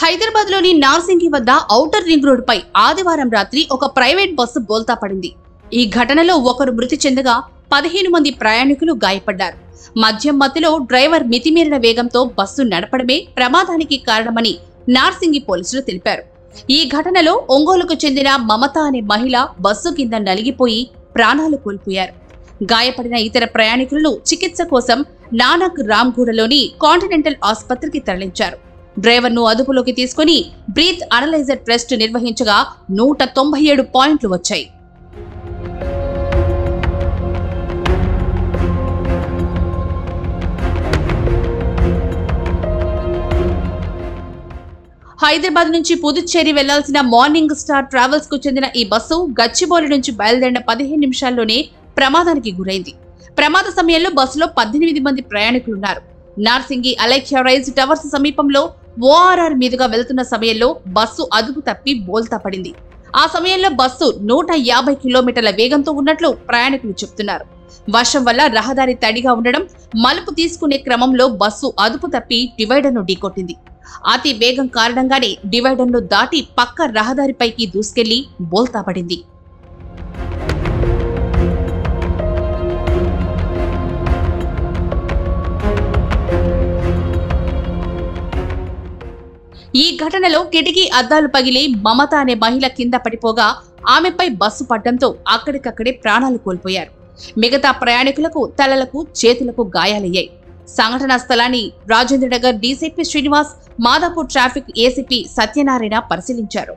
హైదరాబాద్లోని నార్సింగి వద్ద outer ring రోడ్డుపై ఆదివారం రాత్రి ఒక ప్రైవేట్ బస్సు బోల్తా పడింది. ఈ ఘటనలో ఒకరు మృతి చెందగా 15 మంది ప్రయాణికులు గాయపడ్డారు. మద్యం మత్తులో డ్రైవర్ మితిమీరిన వేగంతో బస్సు నడపడమే ప్రమాదానికి కారణమని నార్సింగి పోలీసులు తెలిపారు. ఈ ఘటనలో ఒంగోలుకు చెందిన మమత అనే మహిళ బస్సు కింద నలిగిపోయి ప్రాణాలు కోల్పోయారు. గాయపడిన ఇతర ప్రయాణికులను చికిత్స కోసం నానక్ రామ్గూడలోని కాంటినెంటల్ ఆసుపత్రికి తరలించారు. డ్రైవర్ను అదుపులోకి తీసుకుని బ్రీత్ అనలైజర్ టెస్ట్ నిర్వహించగా 197 పాయింట్లు వచ్చాయి. హైదరాబాద్ నుంచి పుదుచ్చేరి వెళ్లాల్సిన మార్నింగ్ స్టార్ ట్రావెల్స్ కు చెందిన ఈ బస్సు గచ్చిబౌలి నుంచి బయలుదేరిన 15 నిమిషాల్లోనే ప్రమాదానికి గురైంది. ప్రమాద సమయంలో బస్సులో 18 మంది ప్రయాణికులున్నారు. నార్సింగి అలైఖ్య రైజ్ టవర్స్ సమీపంలో ఓఆర్ఆర్ మీదుగా వెళ్తున్న సమయంలో బస్సు అదుపు తప్పి బోల్తా పడింది. ఆ సమయంలో బస్సు 150 కిలోమీటర్ల వేగంతో ఉన్నట్లు ప్రయాణికులు చెబుతున్నారు. వర్షం వల్ల రహదారి తడిగా ఉండడం, మలుపు తీసుకునే క్రమంలో బస్సు అదుపు తప్పి డివైడర్ను ఢీకొట్టింది. అతి వేగం కారణంగానే డివైడర్ను దాటి పక్క రహదారిపైకి దూసుకెళ్లి బోల్తా పడింది. ఈ ఘటనలో కిటికీ అద్దాలు పగిలి మమత అనే మహిళ కింద పడిపోగా ఆమెపై బస్సు పడ్డంతో అక్కడికక్కడే ప్రాణాలు కోల్పోయారు. మిగతా ప్రయాణికులకు తలలకు, చేతులకు గాయాలయ్యాయి. సంఘటనా స్థలాన్ని Rajendranagar DCP Srinivas, Madhapur traffic ACP Satyanarayana పరిశీలించారు.